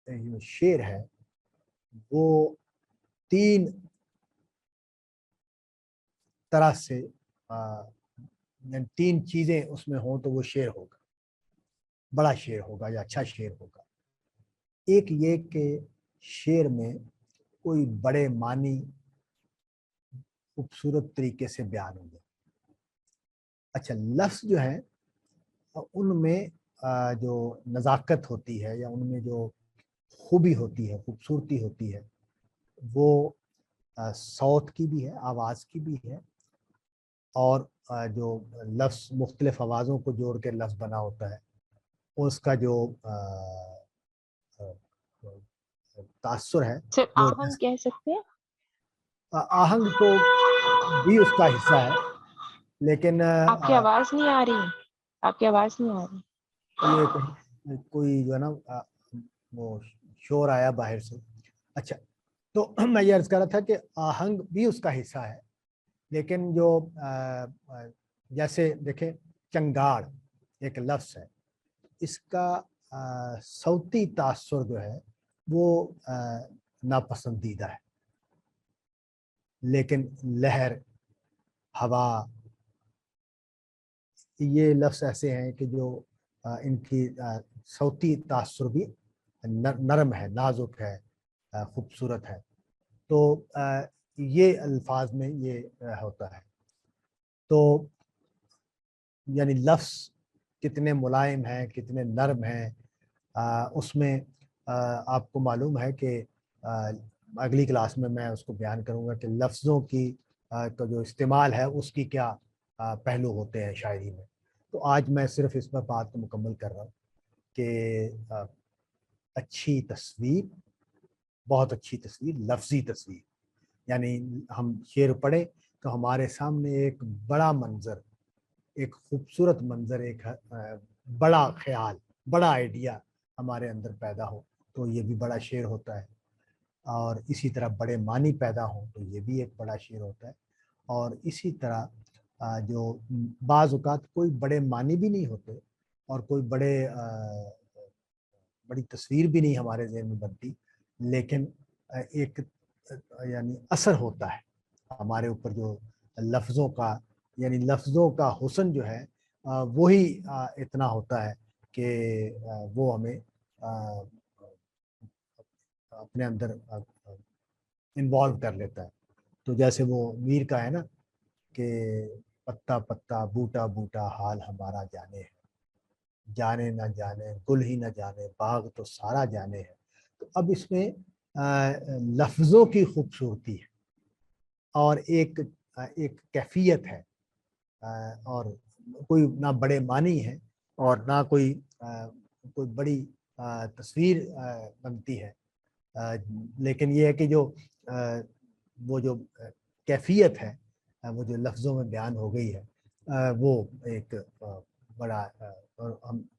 شعر ہے وہ 3 طرح سے 3 چیزیں اس میں ہوں تو وہ شعر ہوگا، بڑا شعر ہوگا یا اچھا شعر ہوگا۔ ایک یہ کہ شعر میں کوئی بڑے معنی خوبصورت طریقے سے بیان ہوں گے۔ اچھا، لفظ جو ہے ان میں جو نزاکت ہوتی ہے یا ان میں جو خوبی ہوتی ہے، خوبصورتی ہوتی ہے، وہ صوت کی بھی ہے، آواز کی بھی ہے، اور جو لفظ مختلف آوازوں کو جوڑ کے لفظ بنا ہوتا ہے اس کا جو تاثر ہے سر وہ آہنگ کہہ سکتے ہیں؟ آہنگ تو بھی اس کا حصہ ہے، لیکن آپ کی آواز نہیں آ رہی، آپ کی آواز نہیں آ رہی۔ یہ کوئی جو ہے نا وہ شور آیا باہر سے۔ اچھا، تو میں یہ عرض کر رہا تھا کہ آہنگ بھی اس کا حصہ ہے، لیکن جو جیسے دیکھیں چنگاڑ ایک لفظ ہے، اس کا صوتی تاثر جو ہے وہ ناپسندیدہ ہے، لیکن لہر، ہوا، یہ لفظ ایسے ہیں کہ جو ان کی صوتی تاثر بھی نرم ہے، نازک ہے، خوبصورت ہے۔ تو یہ الفاظ میں یہ ہوتا ہے۔ تو یعنی لفظ کتنے ملائم ہیں، کتنے نرم ہیں، اس میں آپ کو معلوم ہے کہ اگلی کلاس میں اس کو بیان کروں گا کہ لفظوں کی کا جو استعمال ہے اس کی کیا پہلو ہوتے ہیں شاعری میں۔ تو آج میں صرف اس پر بات کو مکمل کر رہا ہوں کہ اچھی تصویر، بہت اچھی تصویر، لفظی تصویر، یعنی ہم شعر پڑھیں تو ہمارے سامنے ایک بڑا منظر، ایک خوبصورت منظر، ایک بڑا خیال، بڑا آئیڈیا ہمارے اندر پیدا ہو تو یہ بھی بڑا شعر ہوتا ہے، اور اسی طرح بڑے معنی پیدا ہوں تو یہ بھی ایک بڑا شعر ہوتا ہے۔ اور اسی طرح جو بعض اوقات کوئی بڑے معنی بھی نہیں ہوتے اور کوئی بڑی تصویر بھی نہیں ہمارے ذہن میں بنتی، لیکن ایک یعنی اثر ہوتا ہے ہمارے اوپر جو لفظوں کا، یعنی لفظوں کا حسن جو ہے وہی اتنا ہوتا ہے کہ وہ ہمیں اپنے اندر انوالو کر لیتا ہے۔ تو جیسے وہ میر کا ہے نا کہ پتا پتا بوٹا بوٹا حال ہمارا جانے ہے، جانے نہ جانے گل ہی نہ جانے باغ تو سارا جانے ہے۔ تو اب اس میں لفظوں کی خوبصورتی ہے اور ایک کیفیت ہے، اور کوئی نہ بڑے معنی ہے اور نہ کوئی بڑی تصویر بنتی ہے، لیکن یہ ہے کہ جو وہ جو کیفیت ہے وہ جو لفظوں میں بیان ہو گئی ہے وہ ایک بڑا، اور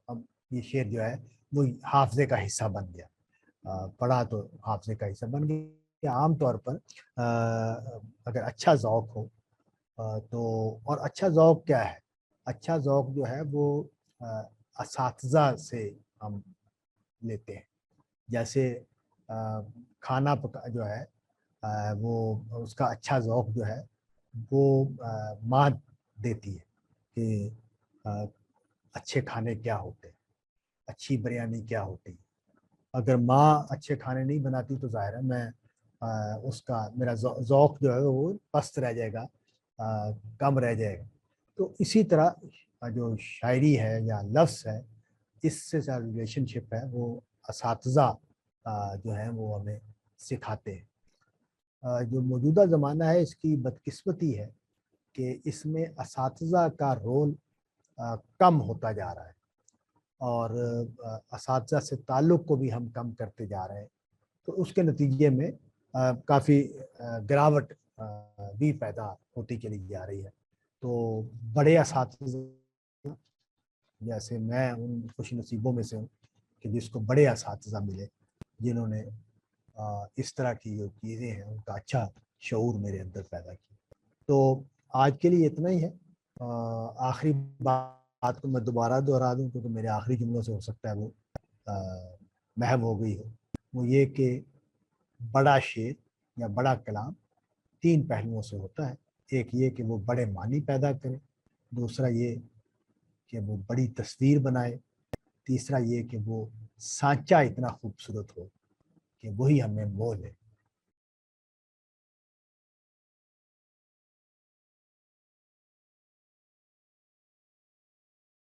ہم یہ شعر جو ہے وہ حافظے کا حصہ بن گیا، پڑھا تو حافظے کا حصہ بن گیا۔ عام طور پر اگر اچھا ذوق ہو تو، اور اچھا ذوق کیا ہے؟ اچھا ذوق جو ہے وہ اساتذہ سے ہم لیتے ہیں۔ جیسے کھانا پکا جو ہے وہ اس کا اچھا ذوق جو ہے وہ ماں دیتی ہے کہ اچھے کھانے کیا ہوتے ہیں، اچھی بریانی کیا ہوتی ہے۔ اگر ماں اچھے کھانے نہیں بناتی تو ظاہر ہے میں اس کا میرا ذوق جو ہے وہ پست رہ جائے گا، کم رہ جائے گا۔ تو اسی طرح جو شاعری ہے یا لفظ ہے، اس سے ریلیشن شپ ہے وہ اساتذہ جو ہیں وہ ہمیں سکھاتے ہیں۔ جو موجودہ زمانہ ہے اس کی بدقسمتی ہے کہ اس میں اساتذہ کا رول کم ہوتا جا رہا ہے، اور اساتذہ سے تعلق کو بھی ہم کم کرتے جا رہے ہیں، تو اس کے نتیجے میں کافی گراوٹ بھی پیدا ہوتی چلی جا رہی ہے۔ تو بڑے اساتذہ، جیسے میں ان خوش نصیبوں میں سے ہوں کہ جس کو بڑے اساتذہ ملے جنہوں نے اس طرح کی جو چیزیں ہیں ان کا اچھا شعور میرے اندر پیدا کیا۔ تو آج کے لیے اتنا ہی ہے۔ آخری بات کو میں دوبارہ دہرا دوں کیونکہ میرے آخری جملوں سے ہو سکتا ہے وہ محو ہو گئی ہو۔ وہ یہ کہ بڑا شعر یا بڑا کلام 3 پہلوؤں سے ہوتا ہے. ایک یہ کہ وہ بڑے معنی پیدا کرے، دوسرا یہ کہ وہ بڑی تصویر بنائے، تیسرا یہ کہ وہ سانچہ اتنا خوبصورت ہو کہ وہی ہمیں مول ہے.